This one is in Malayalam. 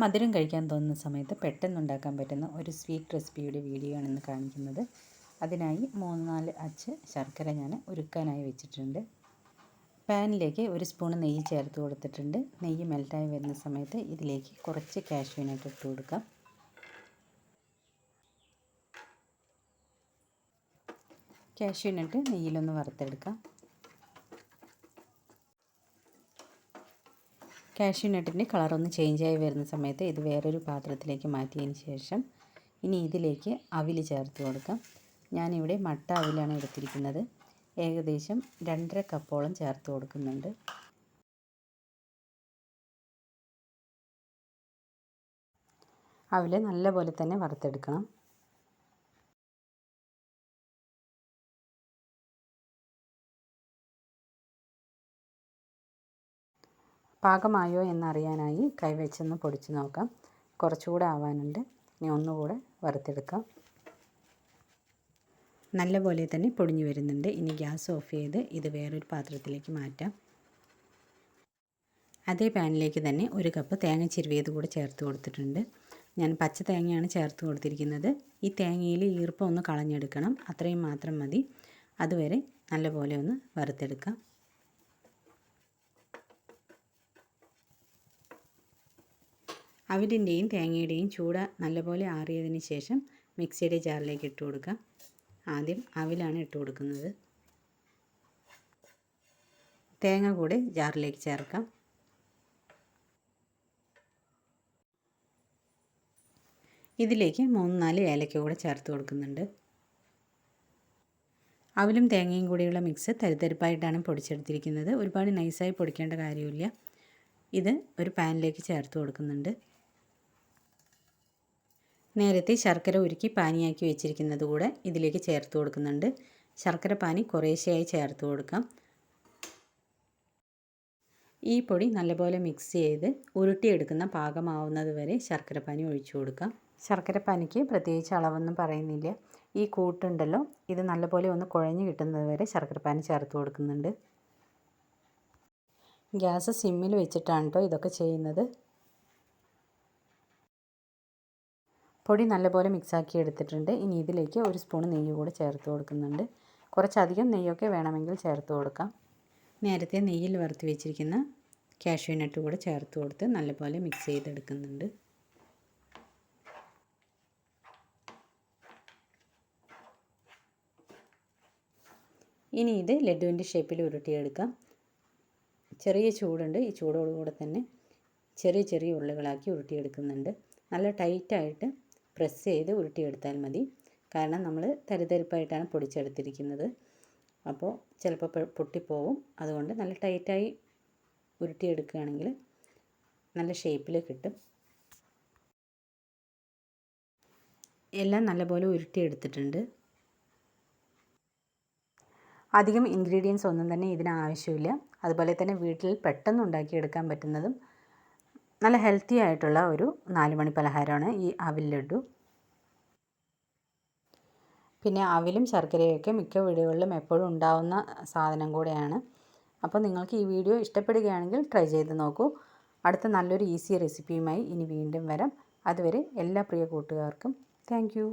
മധുരം കഴിക്കാൻ തോന്നുന്ന സമയത്ത് പെട്ടെന്ന് ഉണ്ടാക്കാൻ പറ്റുന്ന ഒരു സ്വീറ്റ് റെസിപ്പിയുടെ വീഡിയോ ആണ് ഇന്ന് കാണിക്കുന്നത്. അതിനായി 3-4 അച്ച് ശർക്കര ഞാൻ ഉരുക്കാനായി വെച്ചിട്ടുണ്ട്. പാനിലേക്ക് 1 സ്പൂൺ നെയ്യ് ചേർത്ത് കൊടുത്തിട്ടുണ്ട്. നെയ്യ് മെൽറ്റായി വരുന്ന സമയത്ത് ഇതിലേക്ക് കുറച്ച് കാഷ്യൂ നട്ട് ഇട്ട് കൊടുക്കാം. കാഷ്യൂ നട്ട് നെയ്യിലൊന്ന് വറുത്തെടുക്കാം. കാഷ്യൂ നട്ടിൻ്റെ കളറൊന്ന് ചേഞ്ചായി വരുന്ന സമയത്ത് ഇത് വേറൊരു പാത്രത്തിലേക്ക് മാറ്റിയതിന് ശേഷം ഇനി ഇതിലേക്ക് അവിൽ ചേർത്ത് കൊടുക്കാം. ഞാനിവിടെ മട്ട അവിലാണ് എടുത്തിരിക്കുന്നത്. ഏകദേശം 2.5 കപ്പോളം ചേർത്ത് കൊടുക്കുന്നുണ്ട്. അവിൽ നല്ലപോലെ തന്നെ വറുത്തെടുക്കണം. പാകമായോ എന്നറിയാനായി കൈവച്ചൊന്ന് പൊടിച്ച് നോക്കാം. കുറച്ചുകൂടെ ആവാനുണ്ട്. ഇനി ഒന്നുകൂടെ വറുത്തെടുക്കാം. നല്ലപോലെ തന്നെ പൊടിഞ്ഞു വരുന്നുണ്ട്. ഇനി ഗ്യാസ് ഓഫ് ചെയ്ത് ഇത് വേറൊരു പാത്രത്തിലേക്ക് മാറ്റാം. അതേ പാനിലേക്ക് തന്നെ 1 കപ്പ് തേങ്ങ ചിരവിയത് കൂടെ ചേർത്ത് കൊടുത്തിട്ടുണ്ട്. ഞാൻ പച്ച തേങ്ങയാണ് ചേർത്ത് കൊടുത്തിരിക്കുന്നത്. ഈ തേങ്ങയിൽ ഈർപ്പം ഒന്ന് കളഞ്ഞെടുക്കണം. അത്രയും മാത്രം മതി. അതുവരെ നല്ലപോലെ ഒന്ന് വറുത്തെടുക്കാം. അവിലിൻ്റെയും തേങ്ങയുടെയും ചൂട് നല്ലപോലെ ആറിയതിന് ശേഷം മിക്സിയുടെ ജാറിലേക്ക് ഇട്ട് കൊടുക്കാം. ആദ്യം അവിലാണ് ഇട്ട് കൊടുക്കുന്നത്. തേങ്ങ കൂടെ ജാറിലേക്ക് ചേർക്കാം. ഇതിലേക്ക് 3-4 ഏലക്ക കൂടെ ചേർത്ത് കൊടുക്കുന്നുണ്ട്. അവിലും തേങ്ങയും കൂടിയുള്ള മിക്സ് തരിതരിപ്പായിട്ടാണ് പൊടിച്ചെടുത്തിരിക്കുന്നത്. ഒരുപാട് നൈസായി പൊടിക്കേണ്ട കാര്യമില്ല. ഇത് ഒരു പാനിലേക്ക് ചേർത്ത് കൊടുക്കുന്നുണ്ട്. നേരത്തെ ശർക്കര ഉരുക്കി പാനിയാക്കി വെച്ചിരിക്കുന്നത് കൂടെ ഇതിലേക്ക് ചേർത്ത് കൊടുക്കുന്നുണ്ട്. ശർക്കര പാനി കുറേശ്ശെയായി ചേർത്ത് കൊടുക്കാം. ഈ പൊടി നല്ലപോലെ മിക്സ് ചെയ്ത് ഉരുട്ടിയെടുക്കുന്ന പാകമാവുന്നത് വരെ ശർക്കര പാനി ഒഴിച്ചു കൊടുക്കാം. ശർക്കര പാനിക്ക് പ്രത്യേകിച്ച് അളവൊന്നും പറയുന്നില്ല. ഈ കൂട്ടുണ്ടല്ലോ, ഇത് നല്ലപോലെ ഒന്ന് കുഴഞ്ഞ് കിട്ടുന്നത് വരെ ശർക്കര പാനി ചേർത്ത് കൊടുക്കുന്നുണ്ട്. ഗ്യാസ് സിമ്മിൽ വെച്ചിട്ടാണ് കേട്ടോ ഇതൊക്കെ ചെയ്യുന്നത്. പൊടി നല്ലപോലെ മിക്സാക്കി എടുത്തിട്ടുണ്ട്. ഇനി ഇതിലേക്ക് 1 സ്പൂൺ നെയ്യ് കൂടെ ചേർത്ത് കൊടുക്കുന്നുണ്ട്. കുറച്ചധികം നെയ്യൊക്കെ വേണമെങ്കിൽ ചേർത്ത് കൊടുക്കാം. നേരത്തെ നെയ്യിൽ വറുത്ത് വെച്ചിരിക്കുന്ന കാഷ്യൂ നട്ട് കൂടെ ചേർത്ത് കൊടുത്ത് നല്ലപോലെ മിക്സ് ചെയ്തെടുക്കുന്നുണ്ട്. ഇനി ഇത് ലഡുവിൻ്റെ ഷേപ്പിൽ ഉരുട്ടിയെടുക്കാം. ചെറിയ ചൂടുണ്ട്. ഈ ചൂടോടുകൂടെ തന്നെ ചെറിയ ചെറിയ ഉരുളകളാക്കി ഉരുട്ടിയെടുക്കുന്നുണ്ട്. നല്ല ടൈറ്റായിട്ട് പ്രസ് ചെയ്ത് ഉരുട്ടിയെടുത്താൽ മതി. കാരണം നമ്മൾ തരിതരിപ്പായിട്ടാണ് പൊടിച്ചെടുത്തിരിക്കുന്നത്. അപ്പോൾ ചിലപ്പോൾ പൊട്ടിപ്പോവും. അതുകൊണ്ട് നല്ല ടൈറ്റായി ഉരുട്ടിയെടുക്കുകയാണെങ്കിൽ നല്ല ഷേപ്പിൽ കിട്ടും. എല്ലാം നല്ലപോലെ ഉരുട്ടിയെടുത്തിട്ടുണ്ട്. അധികം ഇൻഗ്രീഡിയൻസ് ഒന്നും തന്നെ ഇതിന് ആവശ്യമില്ല. അതുപോലെ തന്നെ വീട്ടിൽ പെട്ടെന്ന് ഉണ്ടാക്കിയെടുക്കാൻ പറ്റുന്നതും നല്ല ഹെൽത്തി ആയിട്ടുള്ള ഒരു 4 മണി പലഹാരമാണ് ഈ അവിൽ ലഡു. പിന്നെ അവിലും ശർക്കരയൊക്കെ മിക്ക വീടുകളിലും എപ്പോഴും ഉണ്ടാവുന്ന സാധനം കൂടെയാണ്. അപ്പോൾ നിങ്ങൾക്ക് ഈ വീഡിയോ ഇഷ്ടപ്പെടുകയാണെങ്കിൽ ട്രൈ ചെയ്ത് നോക്കൂ. അടുത്ത നല്ലൊരു ഈസി റെസിപ്പിയുമായി ഇനി വീണ്ടും വരാം. അതുവരെ എല്ലാ പ്രിയ കൂട്ടുകാർക്കും താങ്ക് യു.